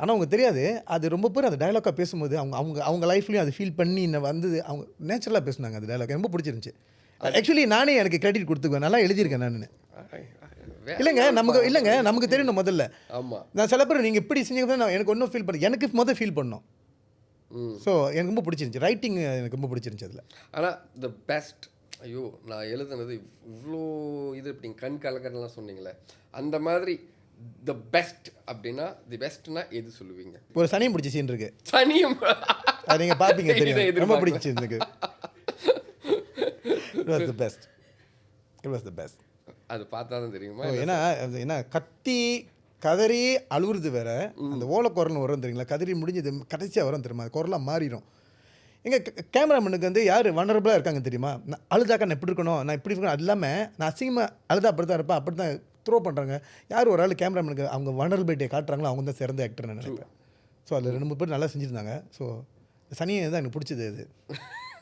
ஆனால் அவங்க தெரியாது, அது ரொம்ப பேர் அந்த டைலாக்காக பேசும்போது அவங்க லைஃப்லேயும் அது ஃபீல் பண்ணி வந்தது. அவங்க நேச்சுரலாக பேசுனாங்க. அந்த டைலாக் ரொம்ப பிடிச்சிருந்துச்சு. ஆக்சுவலி நானே எனக்கு கிரெடிட் கொடுத்துக்குவேன், நல்லா எழுதியிருக்கேன் நான். இல்லைங்க நமக்கு தெரியணும் முதல்ல. ஆமாம். நான் சில பேர் நீங்கள் இப்படி செஞ்சீங்க நான் எனக்கு ஒன்றும் ஃபீல் பண்ண, எனக்கு முதல் ஃபீல் பண்ணோம். ஸோ எனக்கு ரொம்ப பிடிச்சிருந்துச்சி ரைட்டிங், எனக்கு ரொம்ப பிடிச்சிருந்துச்சி அதில். ஆனால் த பெஸ்ட், ஐயோ நான் எழுதுனது இவ்வளோ இது இப்படி கண் கலக்கறலாம் சொன்னீங்களே, அந்த மாதிரி தி பெஸ்ட் அப்படின்னா தி பெஸ்ட்னா எது சொல்லுவீங்க? ஒரு சனியும் பிடிச்ச சீன் இருக்கு. சனியும் அது நீங்கள் பார்ப்பீங்க, தெரியும், ரொம்ப பிடிச்சி எனக்கு. It was the best. It was the best. அது பார்த்தா தான் தெரியுமா? ஏன்னா கத்தி கதறி அழுகுறது வேற, அந்த ஓலக்குரல்னு வரும் தெரியுங்களா? கதறி முடிஞ்சது கடைசியாக வரும் தெரியுமா? குரலாக மாறிடும். எங்கள் கேமராமேனுக்கு வந்து யார் வனரபுளாக இருக்காங்க தெரியுமா? நான் அழுதாக்கா நான் இப்படி இருக்கணும், நான் இப்படி இருக்கணும், அது இல்லாமல் நான் அசிங்கமாக அழுதா அப்படி தான் இருப்பேன், அப்படி தான் த்ரோ பண்ணுறாங்க. யார் ஒரு ஆள் கேமராமேனுக்கு அவங்க வனரபிலிட்டியை காட்டுறாங்களோ அவங்க தான் சிறந்த ஆக்டர் நான் நினைப்பேன். ஸோ அதில் 2-3 பேர் நல்லா செஞ்சுருந்தாங்க. ஸோ சனியை தான் எனக்கு பிடிச்சது அது.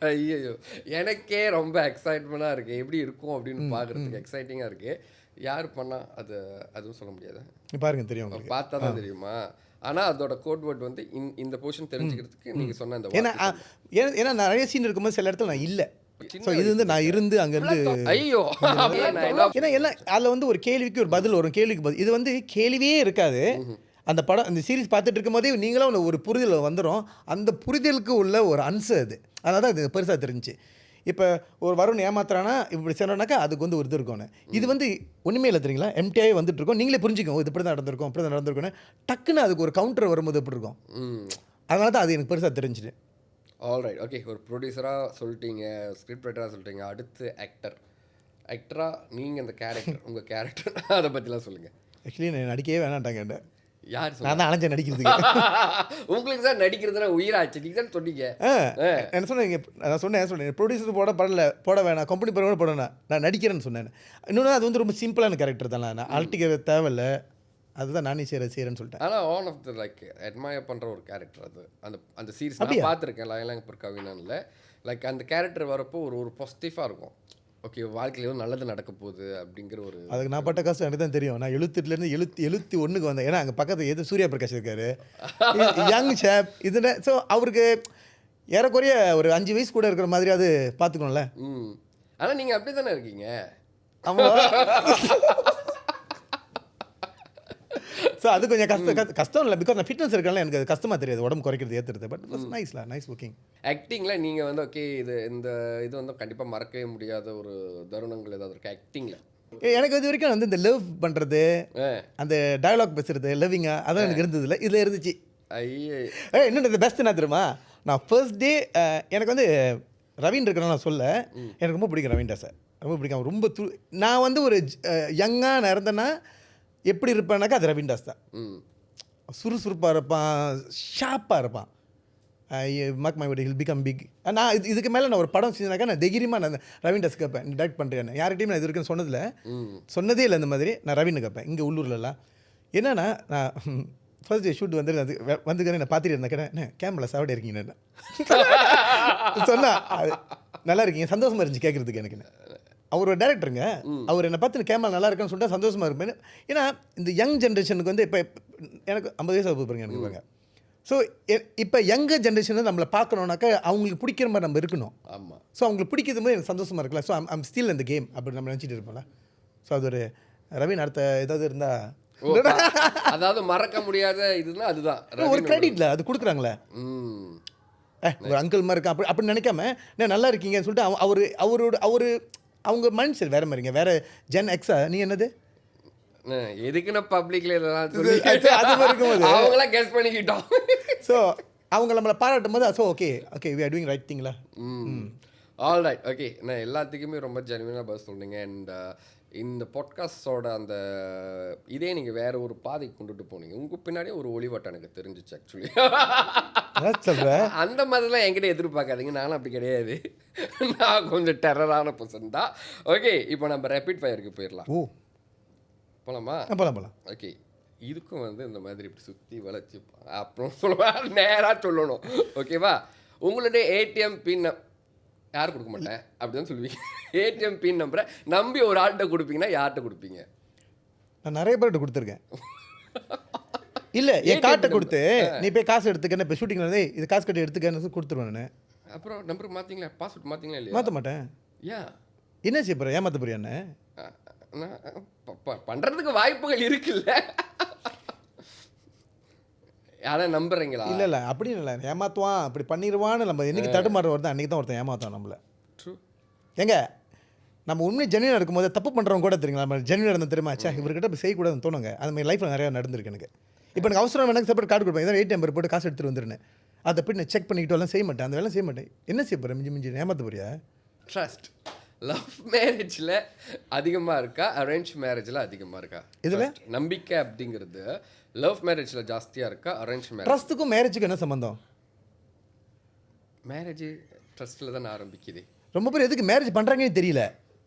ஐயோ எனக்கே ரொம்ப எக்ஸைட்மெண்ட்டாக இருக்குது, எப்படி இருக்கும் அப்படின்னு பார்க்குறதுக்கு எக்ஸைட்டிங்காக இருக்குது. யார் பண்ணால் அதுவும் சொல்ல முடியாது, பாருங்க தெரியும், உங்களுக்கு பார்த்தா தான் தெரியுமா? ஆனால் அதோட கோட் வேர்ட் வந்து இந்த போர்ஷன் தெரிஞ்சுக்கிறதுக்கு நீங்கள் சொன்ன அந்த ஏன்னா நிறைய சீன் இருக்கும்போது சில இடத்துல நான் இல்லை. ஸோ இது வந்து நான் இருந்து அங்கேருந்து ஐயோ ஏன்னா எல்லாம் அதில் வந்து ஒரு கேள்விக்கு ஒரு பதில் வரும், கேள்விக்கு பதில். இது வந்து கேள்வியே இருக்காது. அந்த படம் அந்த சீரிஸ் பார்த்துட்டு இருக்கும் போதே நீங்களும் ஒரு புரிதல் வந்துடும். அந்த புரிதலுக்கு உள்ள ஒரு ஆன்சர் அது. அதனால தான் இது பெருசாக தெரிஞ்சிச்சு. இப்போ ஒரு வருண் ஏமாத்துறானா இப்படி சொன்னாக்கா அதுக்கு வந்து ஒரு இது இருக்கும்னு. இது வந்து ஒன்றுமே இல்லை தெரியுங்களா? எம்டிஆயே வந்துட்டு இருக்கோம், நீங்களே புரிஞ்சுக்கோங்க இது இப்படி தான் நடந்திருக்கும், இப்படி தான் நடந்திருக்குன்னு. டக்குன்னு அதுக்கு ஒரு கவுண்டர் வரும்போது எப்படி இருக்கும். அதனால தான் அது எனக்கு பெருசாக தெரிஞ்சுது. Alright, okay. ஒரு ப்ரொடியூசராக சொல்லிட்டீங்க, ஸ்கிரிப்ட் ரைட்டராக சொல்லிட்டீங்க, அடுத்து ஆக்டராக நீங்கள் இந்த கேரக்டர் உங்கள் கேரக்டர் அதை பற்றிலாம் சொல்லுங்கள். ஆக்சுவலி நான் நடிக்கவே வேணாட்டாங்க. யார் நான் தான் அலைஞ்ச நடிக்கிறதுக்கு. உங்களுக்கு தான் நடிக்கிறதுனா உயிராச்சு, நீங்கள் தான் சொன்னீங்க. என்ன சொன்னீங்க? நான் சொன்னேன் ப்ரொடியூசர் போட வேணாம், கம்பெனி போட வேணாம், நான் நடிக்கிறேன்னு சொன்னேன். இன்னொன்று அது வந்து ரொம்ப சிம்பிளான கேரக்டர் தான், நான் அழட்டிக்க தேவையில்லை, அதுதான் நானே செய்கிறேன்னு சொல்லிட்டேன். ஆனால் on of the like admire பண்ணுற ஒரு கேரக்டர் அது. அந்த சீரிஸ் நான் பார்த்துருக்கேன், லயலாங் கவினானில். லைக் அந்த கேரக்டர் வரப்போ ஒரு பாசிட்டிவாக இருக்கும். ஓகே வாழ்க்கையில நல்லது நடக்க போகுது அப்படிங்கிற ஒரு அதுக்கு நான் பட்ட கஷ்டம் எனக்கு தான் தெரியும். நான் 78லேருந்து 71க்கு வந்தேன். ஏன்னா அங்கே பக்கத்தில் எது சூர்யா பிரகாஷ் இருக்காரு, யங் ஷேப். இதில் ஸோ அவருக்கு ஏறக்குறைய ஒரு 5 வயசு கூட இருக்கிற மாதிரியாவது பார்த்துக்கணும்ல. ஆனால் நீங்கள் அப்படி தானே இருக்கீங்க. ஆமாம். ஸோ அது கொஞ்சம் கஷ்டம் இல்லை. பிகாஸ் நான் ஃபிட்னஸ் இருக்கனால எனக்கு அது கஷ்டமாக தெரியாது உடம்பு குறைக்கிறது ஏற்றுறது. பட் நைஸ்ல நைஸ் ஒர்க்கிங். ஆக்டிங்கில் நீங்கள் வந்து ஓகே இது வந்து கண்டிப்பாக மறக்கவே முடியாத ஒரு தருணங்கள் ஏதாவது இருக்கு ஆக்டிங்கில்? எனக்கு இது வரைக்கும் வந்து இந்த லவ் பண்ணுறது, அந்த டயலாக் பேசுறது, லவ்விங்கா அதெல்லாம் எனக்கு இருந்தது இல்லை. இதில் இருந்துச்சு. ஐயே இன்னொன்று இந்த பெஸ்ட் என்ன தெரியுமா, நான் ஃபர்ஸ்ட் டே எனக்கு வந்து ரவீன் இருக்கிறனால நான் சொல்ல, எனக்கு ரொம்ப பிடிக்கும் ரவீன் சார். ரொம்ப பிடிக்கும். ரொம்ப நான் வந்து ஒரு யங்காக நான் இருந்தேன்னா எப்படி இருப்பேன்னாக்கா அது ரவீன் தாஸ் தான். சுறுசுறுப்பாக இருப்பான், ஷார்ப்பாக இருப்பான். Mark my word, he'll become big. நான் இதுக்கு மேலே நான் ஒரு படம் செஞ்சேனாக்கா நான் தைரியமாக நான் ரவீன் தாஸ் கேட்பேன், நீ டைரக்ட் பண்ணுறேன்னு. யார்கிட்டையும் நான் இது வரைக்கும் சொன்னதே இல்லை. இந்த மாதிரி நான் ரவீன் கேட்பேன். இங்கே உள்ளூர்லலாம் என்னன்னா, நான் ஃபர்ஸ்ட் டே ஷூட் வந்து வந்துக்கிறேன், நான் பார்த்துட்டு இருந்தேன். என்ன கேமரா சாப்பிட இருக்கீங்கன்னு சொன்னா, நல்லா இருக்கீங்க, சந்தோஷமாக இருந்துச்சு கேட்குறதுக்கு. எனக்கு அவர் ஒரு டேரக்டருங்க, அவர் என்னை பார்த்து கேமரா நல்லா இருக்குன்னு சொல்லிட்டு சந்தோஷமாக இருப்பேன். ஏன்னா இந்த யங் ஜென்ரேஷனுக்கு வந்து இப்போ எனக்கு 50 வயசு ஆகுது பாருங்க எனக்கு பாருங்க. ஸோ இப்போ யங்கர் ஜென்ரேஷன் நம்மளை பார்க்கணுன்னாக்கா அவங்களுக்கு பிடிக்கிற மாதிரி நம்ம இருக்கணும். ஆமாம். ஸோ அவங்களுக்கு பிடிக்கிறது போது எனக்கு சந்தோஷமாக இருக்குல்ல. ஸோ ஐம் ஸ்டில் இந்த கேம் அப்படி நம்ம நினச்சிட்டு இருப்போம்ல. ஸோ அது ஒரு ரவீன் அடுத்த ஏதாவது இருந்தால் அதாவது மறக்க முடியாத இதுனா அதுதான் ஒரு கிரெடிட்ல அது கொடுக்குறாங்களே. ஒரு அங்கிள் மாதிரி இருக்கா அப்படி நினைக்காம நல்லா இருக்கீங்கன்னு சொல்லிட்டு அவங்க மைண்ட் செட் வேற மாதிரிங்க. வேற ஜென் எக்ஸா நீ என்னது எதுக்குன்னா பப்ளிக்ல அவங்களாம் கெஸ் பண்ணிக்கிட்டோம். ஸோ அவங்க நம்மளை பாராட்டும் போது so okay okay we are doing right திங்ல. All right okay. நான் எல்லாத்துக்குமே ரொம்ப ஜெனுவினாக பதில் சொன்னீங்க. அண்ட் இந்த பாட்காஸ்டோட அந்த இதே நீங்கள் வேற ஒரு பாதைக்கு கொண்டுட்டு போனீங்க. உங்கள் பின்னாடியே ஒரு ஒளிவட்டம் எனக்கு தெரிஞ்சிச்சு ஆக்சுவலி. சொல்கிறேன் அந்த மாதிரிலாம் என்கிட்ட எதிர்பார்க்காதீங்க, நானும் அப்படி கிடையாது. நான் கொஞ்சம் டெரரான பர்சன் தான். ஓகே இப்போ நம்ம ரேபிட் ஃபயருக்கு போயிடலாம். போகலாமா? போகலாம். ஓகே இதுக்கும் வந்து இந்த மாதிரி இப்படி சுற்றி வளைச்சி அப்புறம் சொல்லுவேன், நேராக சொல்லணும். ஓகேவா? உங்களுடைய ஏடிஎம் பின் யாரும் கொடுக்க மாட்டேன் அப்படி தான் சொல்லுவீங்க. ஏடிஎம் பின் நம்பரை நம்பி ஒரு ஆள்கிட்ட கொடுப்பீங்கன்னா யார்கிட்ட கொடுப்பீங்க? நான் நிறைய பேர்கிட்ட கொடுத்துருக்கேன். இல்லை என் கார்ட்டை கொடுத்து நீ போய் காசு எடுத்துக்கன்னு இப்போ ஷூட்டிங் வந்து இது காசு கட்டி எடுத்துக்கன்னு கொடுத்துருவேன் நான். அப்புறம் நம்பர் மாற்றிங்களா, பாஸ்வேர்ட் மாற்றிங்களா? இல்லையா? மாற்ற மாட்டேன். ஏன் என்ன செய்ய போகிறேன்? ஏமாற்ற போறியான்னு பண்ணுறதுக்கு வாய்ப்புகள் இருக்குல்ல. யாரும் நம்புறீங்களா? இல்லை அப்படின்னு இல்லை, ஏமாற்றுவான் அப்படி பண்ணிடுவான்னு நம்ம என்னைக்கு தடுமாற வருது அன்றைக்கி தான் ஒருத்தன் ஏமாற்றுவான் நம்மளை. ட்ரூ. எங்க நம்ம உண்மையை ஜென்யூனாக இருக்கும்போது தப்பு பண்ணுறவங்க கூட தெரியுங்களா, நம்ம ஜென்யூனாக இருந்தால் தெரியுமா, சே இவர்கிட்ட இப்போ செய்யக்கூடாதுன்னு தோணுங்க. அது மாதிரி லைஃப்பில் நிறையா நடந்திருக்கு எனக்கு. இப்போ எனக்கு அவசரம் எனக்கு செப்பரேட் கார்டு கொடுப்பேன், ஏதாவது ஏடிஎம் போட்டு காசு எடுத்துகிட்டு வந்துருன்னு அதை போய் நான் செக் பண்ணிக்கிட்டு எல்லாம் செய்ய மாட்டேன். அந்த வேலை செய்ய மாட்டேன். என்ன செய்ய போகிறேன்? மிஞ்சி ஏமாற்ற போறியா? ட்ரஸ்ட் லவ் மேரேஜில் அதிகமாக இருக்கா, அரேஞ்ச் மேரேஜில் அதிகமாக இருக்கா? இதில் நம்பிக்கை அப்படிங்கிறது லவ் மேரேஜில் ஜாஸ்தியாக இருக்கா, அரேஞ்ச் மேரேஜ்? ட்ரஸ்ட்டுக்கும் மேரேஜுக்கும் என்ன சம்மந்தம்? மேரேஜ் ட்ரஸ்ட்டில் தான் ஆரம்பிக்குது. ரொம்ப பேர் எதுக்கு மேரேஜ் பண்ணுறாங்கன்னு தெரியல.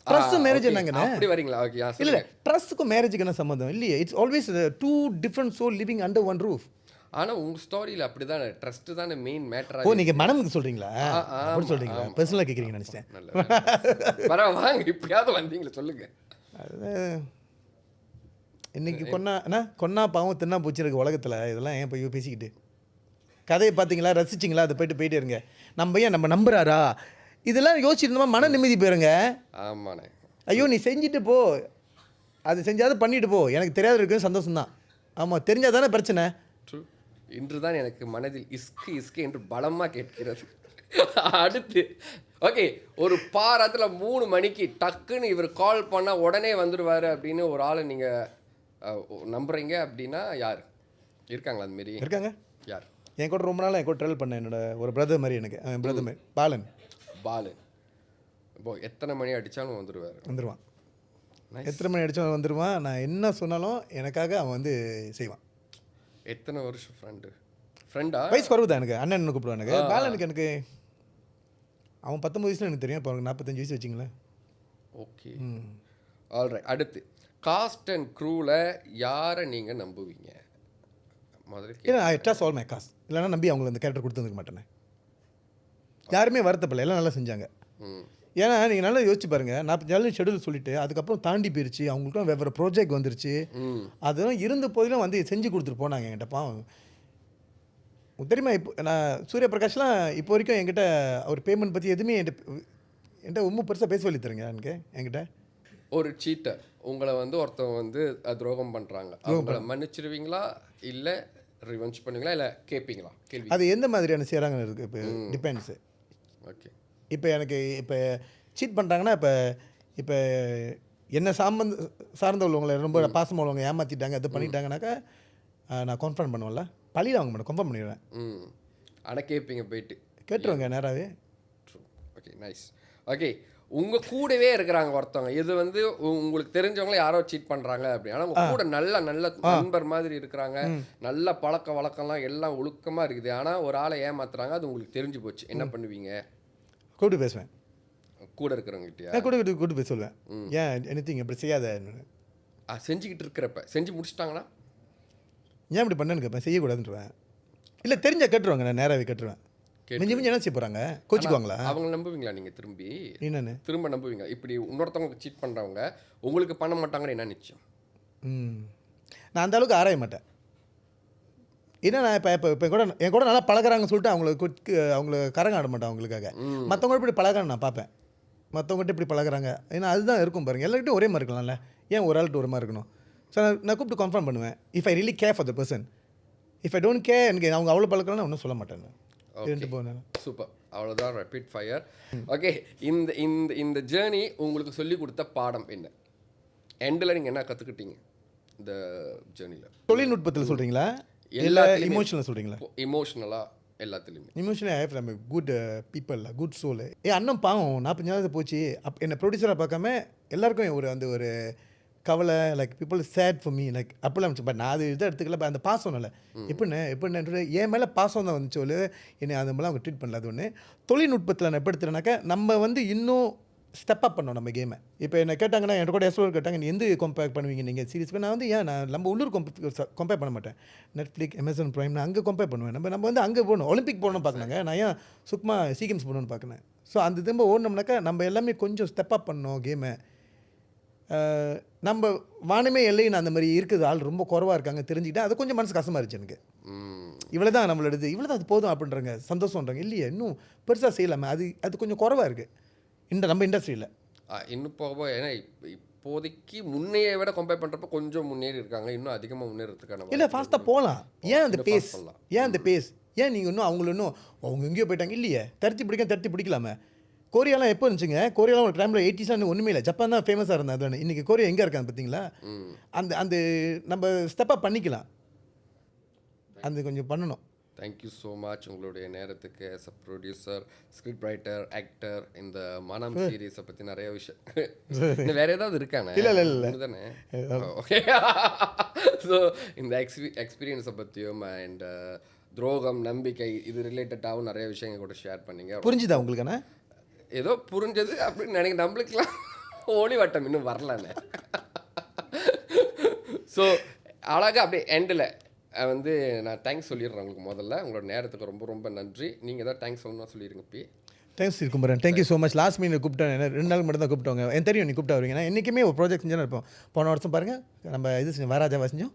ட்ரஸ்ட்டும் மேரேஜ் என்னங்கண்ணா? அப்படி வரீங்களா? ஓகே. இல்லை ட்ரஸ்ட்டுக்கும் மேரேஜுக்கு என்ன சம்மந்தம்? இல்லையே, it's always 2 different soul living under one roof. ஆனால் உங்கள் ஸ்டோரியில் அப்படி தானே ட்ரஸ்ட் தானே மெயின் மேட்டராக. ஓ நீங்கள் மனமுக்கு சொல்கிறீங்களா? அப்படி சொல்கிறீங்களா? பர்சனலாக கேட்குறீங்கன்னு நினச்சிட்டேன். பரவாயில்ல வாங்க, இப்படியாவது வந்தீங்களே சொல்லுங்கள். அது இன்னைக்கு கொன்னா பாவம் தின்னா பூச்சி இருக்கு உலகத்தில். இதெல்லாம் ஏன் போய் பேசிக்கிட்டு கதையை பார்த்தீங்களா, ரசிச்சிங்களா, அதை போயிட்டே இருங்க. நம்ம ஏன் நம்ம நம்புறாரா இதெல்லாம் யோசிச்சிருந்தோமா மன நிம்மதி போயிருங்க. ஆமாண்ணே. ஐயோ நீ செஞ்சுட்டு போ, அது செஞ்சாவது பண்ணிட்டு போ, எனக்கு தெரியாத இருக்கு சந்தோஷம்தான். ஆமாம் தெரிஞ்சால் தானே பிரச்சனை. ட்ரூ. இன்று தான் எனக்கு மனதில் இஸ்கு என்று பலமாக கேட்கிறது. அடுத்து ஓகே, ஒரு பாரத்தில் 3 மணிக்கு டக்குன்னு இவர் கால் பண்ணால் உடனே வந்துடுவார் அப்படின்னு ஒரு ஆளை நீங்கள் நம்புறீங்க அப்படின்னா யார் இருக்காங்களா? அதுமாரி இருக்காங்க. யார்? என் கூட ரொம்ப நாள் என் கூட ட்ரெவல் பண்ணேன். என்னோட ஒரு பிரதர் மாதிரி, எனக்கு பிரதர் மாதிரி பாலன். இப்போ எத்தனை மணி அடித்தாலும் வந்துடுவான். எத்தனை மணி அடித்தாலும் வந்துடுவான். நான் என்ன சொன்னாலும் எனக்காக அவன் வந்து செய்வான். எத்தனை வருஷம் ஃப்ரெண்டா? வயசு குறவு தான் எனக்கு, அண்ணன் கூப்பிடுவான். எனக்கு பாலனுக்கு எனக்கு அவன் 19 வயசுல எனக்கு தெரியும். இப்போ அவனுக்கு 45 வயசு வச்சிங்களேன். Okay alright. அடுத்து காஸ்ட் அண்ட் க்ரூவில் யாரை நீங்கள் நம்புவீங்க? முதல்ல ஏன்னா I trust all my cost. இல்லைன்னா நம்பி அவங்களுக்கு அந்த கேரக்டர் கொடுத்துருக்க மாட்டேனே. யாருமே வருத்தப்படல, எல்லாம் நல்லா செஞ்சாங்க. ஏன்னா நீங்கள் நல்லா யோசிச்சு பாருங்கள் 40 நாள் ஷெடியூல் சொல்லிவிட்டு அதுக்கப்புறம் தாண்டி போயிருச்சு அவங்களுக்கும் வெவ்வேறு ப்ராஜெக்ட் வந்துருச்சு. அதெல்லாம் இருந்த போதிலும் வந்து செஞ்சு கொடுத்துட்டு போனாங்க என்கிட்ட. பாவம் உங்களுக்கு தெரியுமா, இப்போ நான் சூர்யா பிரகாஷ்லாம் இப்போ வரைக்கும் என்கிட்ட அவர் பேமெண்ட் பற்றி எதுவுமே என்கிட்ட ரொம்ப பெருசாக பேச சொல்லி தருங்க எனக்கு என்கிட்ட. ஒரு சீட்டர் உங்களை வந்து ஒருத்தவங்க வந்து துரோகம் பண்ணுறாங்க, அவங்கள மன்னிச்சிருவீங்களா இல்லை ரிவெஞ்ச் பண்ணுவீங்களா இல்லை கேட்பீங்களா? கேள்வி அது எந்த மாதிரியான செய்கிறாங்கன்னு இருக்குது. இப்போ டிபெண்ட்ஸு. ஓகே, இப்போ எனக்கு இப்போ சீட் பண்ணுறாங்கன்னா இப்போ என்ன சார்ந்த உள்ளவங்களை ரொம்ப பாசமாக உள்ளவங்க ஏமாற்றிட்டாங்க அது பண்ணிட்டாங்கனாக்கா நான் கன்ஃபார்ம் பண்ணுவேன்ல, பழியில் வாங்க மாட்டேன், கன்ஃபார்ம் பண்ணிடுவேன். ஆனால் கேட்பீங்க போயிட்டு கேட்டுருவாங்க நேராகவே. Okay, nice. ஓகே, உங்கள் கூடவே இருக்கிறாங்க ஒருத்தவங்க, இது வந்து உங்களுக்கு தெரிஞ்சவங்கள யாரோ சீட் பண்ணுறாங்க அப்படி, ஆனால் உங்கள் கூட நல்ல நண்பர் மாதிரி இருக்கிறாங்க, நல்ல பழக்க வழக்கம்லாம் எல்லாம் ஒழுக்கமாக இருக்குது, ஆனால் ஒரு ஆளை ஏமாத்துறாங்க, அது உங்களுக்கு தெரிஞ்சு போச்சு, என்ன பண்ணுவீங்க? கூப்பிட்டு பேசுவேன். கூட இருக்கிறவங்ககிட்டயா? கூப்பிட்டு பேச சொல்லுவேன். ஏன் எனிதிங் இப்படி செய்யாத. செஞ்சுக்கிட்டு இருக்கிறப்ப செஞ்சு முடிச்சிட்டாங்கன்னா ஏன் இப்படி பண்ணேன்னு கேட்பேன். செய்யக்கூடாதுன்றேன். இல்லை தெரிஞ்சா கேட்டுருவாங்க, நான் நேராகவே கேட்டுருவேன். மிஞ்சி என்ன செய்ய போகிறாங்க, கோச்சிக்குவாங்களா? அவங்க நம்புவீங்களா நீங்கள் திரும்பி? என்னன்னு திரும்ப நம்புவீங்க? இப்படி இன்னொருத்தவங்க சீட் பண்ணுறவங்க உங்களுக்கு பண்ண மாட்டாங்கன்னு என்ன நிச்சயம்? நான் அந்த அளவுக்கு ஆராய மாட்டேன். ஏன்னா நான் இப்போ கூட என் கூட நல்லா பழகிறாங்கன்னு சொல்லிட்டு அவங்கள கரங்க ஆட மாட்டேன் அவங்களுக்காக. மற்றவங்க இப்படி பழகிறான்னு நான் பார்ப்பேன், மற்றவங்ககிட்ட இப்படி பழகிறாங்க. ஏன்னா அதுதான் இருக்கும் பாருங்கள், எல்லாருக்கிட்டும் ஒரே மாதிரி இருக்கலாம்ல, ஏன் ஒரு ஆள்கிட்ட ஒரு மாதிரி இருக்கணும்? ஸோ நான் கூப்பிட்டு கன்ஃபார்ம் பண்ணுவேன். If I really care for the person. If I don't care, எனக்கு அவங்க அவ்வளோ பழக்கம்னா ஒன்றும் சொல்ல மாட்டேன். சூப்பர், அவ்வளோதான், ரேபிட் ஃபயர். ஓகே, இந்த இந்த இந்த ஜேர்னி உங்களுக்கு சொல்லி கொடுத்த பாடம் என்ன? எண்டில் நீங்கள் என்ன கற்றுக்கிட்டீங்க இந்த ஜேர்னியில்? தொழில்நுட்பத்தில் சொல்கிறீங்களா இல்லை இமோஷனல் சொல்கிறீங்களா? இமோஷனலாக எல்லாத்துலேயுமே. Emotionally I have from good people, good soul. அண்ணன் பாவம் 40 நாள் போச்சு. என்னை ப்ரொடியூசராக பார்க்காம எல்லாருக்கும் ஒரு கவலை, like people sad for me, like அப்படிலாம் இருந்துச்சு. பட் நான் அது இதை எடுத்துக்கல. அந்த பாசம் இல்லை எப்படின்னு என் மேலே பாசம் தான் வந்துச்சு. என்னை அது மாதிரிலாம் அவங்க ட்ரீட் பண்ணல. அது ஒன்று. தொழில்நுட்பத்தில் நான் எப்படி எடுத்துட்டேனாக்கா, நம்ம வந்து இன்னும் ஸ்டெப் அப் பண்ணோம் நம்ம கேமை. இப்போ என்ன கேட்டாங்கன்னா, என்கிட்ட கூட எஸ்லோர் கேட்டாங்க, நீ எந்த கம்பேர் பண்ணுவீங்க நீங்கள் சீரிஸ்க்கு? நான் வந்து நான் நம்ம உள்ளூர் கம்பேர் பண்ண மாட்டேன். நெட்ஃப்ளிக்ஸ், அமேசான் ப்ரைம், நான் அங்கே கம்பேர் பண்ணுவேன். நம்ம வந்து அங்கே போகணும், ஒலிம்பிக் போகணும்னு பார்க்கணுங்க. நான் ஏன் சும்மா சீக்கிரம்ஸ் போகணுன்னு பார்க்கணும். ஸோ அந்த திரும்ப ஓடணும்னாக்கா நம்ம எல்லாமே கொஞ்சம் ஸ்டெப் அப் பண்ணோம் கேமை. நம்ம வானமே எல்லைன்னு அந்த மாதிரி இருக்குது, ஆள் ரொம்ப குறவாக இருக்காங்க தெரிஞ்சுக்கிட்டேன். அது கொஞ்சம் மனசு கஷ்டமாக இருந்துச்சு எனக்கு. இவ்வளோ தான் நம்மளோட இவ்வளோ தான், அது போதும் அப்படின்றாங்க, சந்தோஷம்ன்றாங்க. இல்லையே இன்னும் பெருசாக செய்யலாமே, அது கொஞ்சம் குறவாக இருக்குது நம்ம இண்டஸ்ட்ரியில். இன்னும் போக, ஏன்னா இப்போதைக்கு முன்னையை விட கம்பேர் பண்ணுறப்ப கொஞ்சம் முன்னேறி இருக்காங்க, இன்னும் அதிகமாக முன்னேறதுக்கான இல்லை ஃபாஸ்ட்டாக போகலாம். ஏன் அந்த பேஸ் ஏன் நீங்கள் இன்னும் அவங்க எங்கேயோ போயிட்டாங்க இல்லையே, தடுத்து பிடிக்கலாமே. கோரியாலாம் எப்போ இருந்துச்சுங்க? கோரியாலாம் ஒரு டைமில் 80s ஒன்றுமே இல்லை, ஜப்பான் தான் ஃபேமஸாக இருந்தது. அதில் இன்றைக்கி கோரியா எங்கே இருக்காங்க பார்த்தீங்களா? அந்த நம்ம ஸ்டெப்பாக பண்ணிக்கலாம், அது கொஞ்சம் பண்ணணும். தேங்க்யூ ஸோ மச் உங்களுடைய நேரத்துக்கு. As a producer, script writer, actor, இந்த மனம் சீரீஸை பற்றி நிறைய விஷயம் இன்னும் வேறு ஏதாவது இருக்கானே? இல்லை தானே? ஓகே. ஸோ இந்த எக்ஸ்பீரியன்ஸை பற்றியும் அண்ட் துரோகம், நம்பிக்கை, இது ரிலேட்டடாகவும் நிறைய விஷயங்கள் கூட ஷேர் பண்ணிங்க. புரிஞ்சுதா உங்களுக்கான? ஏதோ புரிஞ்சது அப்படின்னு நினைக்க, நம்மளுக்குலாம் ஓடி வட்டம் இன்னும் வரலானே. ஸோ அழகாக அப்படியே எண்டில் வந்து நான் தேங்க்ஸ் சொல்லிடுறேன் உங்களுக்கு. முதல்ல உங்களோட நேரத்துக்கு ரொம்ப ரொம்ப நன்றி. நீங்கள் ஏதாவது தேங்க்ஸ் சொல்லணும்னா சொல்லிடுங்க. Thanks Kumbaran, thank you so much. Last மீன் கூப்பிட்டேன், 2 நாள் மட்டும் தான் கூப்பிட்டவங்க. எனக்கு தெரியும் நீ கூப்பிட்டு வரீங்க. நான் என்றைக்குமே ஒரு ப்ராஜெக்ட் செஞ்சு இருப்போம். போன வருஷம் பாருங்கள் நம்ம இது செஞ்சோம், வராஜாவா செஞ்சோம்.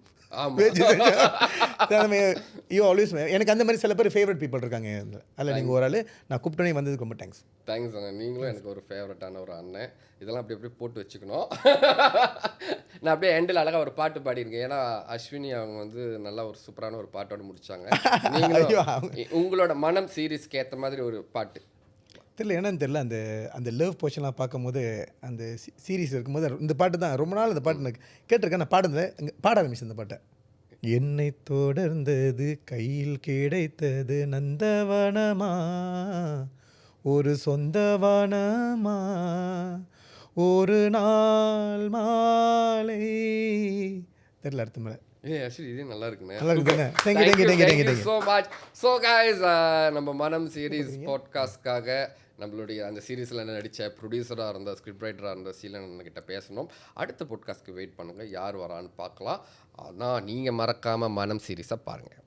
யூ ஆல்வேஸ், எனக்கு அந்த மாதிரி சில பேர் ஃபேவரட் பீப்புள் இருக்காங்க அதில். நீங்கள் ஒரு ஆள் நான் கூப்பிட்டோன்னே வந்ததுக்கு ரொம்ப தேங்க்ஸ். தேங்க்ஸ் அண்ணா, நீங்களும் எனக்கு ஒரு ஃபேவரட்டான ஒரு அண்ணன். இதெல்லாம் அப்படி போட்டு வச்சுக்கணும். நான் அப்படியே எண்டில் அழகாக ஒரு பாட்டு பாடியிருக்கேன். ஏன்னா அஸ்வினி அவங்க வந்து நல்லா ஒரு சூப்பரான ஒரு பாட்டோடு முடித்தாங்க. நீங்களும் உங்களோட மனம் சீரீஸ்க்கு ஏற்ற மாதிரி ஒரு பாட்டு தெரியல, என்னன்னு தெரியல. அந்த லவ் போர்ஷன்லாம் பார்க்கும்போது அந்த சீரீஸ் இருக்கும்போது இந்த பாட்டு தான் ரொம்ப நாள் அந்த பாட்டு எனக்கு கேட்டிருக்கேன். நான் பாட ஆரம்பிச்சேன் இந்த பாட்டை. என்னை தொடர்ந்தது கையில் கிடைத்தது நந்தவனமா, ஒரு சொந்தவனமா, ஒரு நாள் மாலை. தெரியல அடுத்த மேலே. ஆக்சுவலி இதே நல்லா இருக்குண்ணே. நல்லா இருக்குண்ணே. Thank you so much. So guys, நம்ம மனம் சீரீஸ் பாட்காஸ்ட்காக நம்மளுடைய அந்த சீரீஸில் நடித்த ப்ரொடியூசராக இருந்த, ஸ்கிரிப்ட் ரைட்டராக இருந்த சீலன் கிட்ட பேசணும். அடுத்த பாட்காஸ்ட்க்கு வெயிட் பண்ணுங்கள், யார் வரான்னு பார்க்கலாம். ஆனால் நீங்கள் மறக்காமல் மனம் சீரீஸை பாருங்கள்.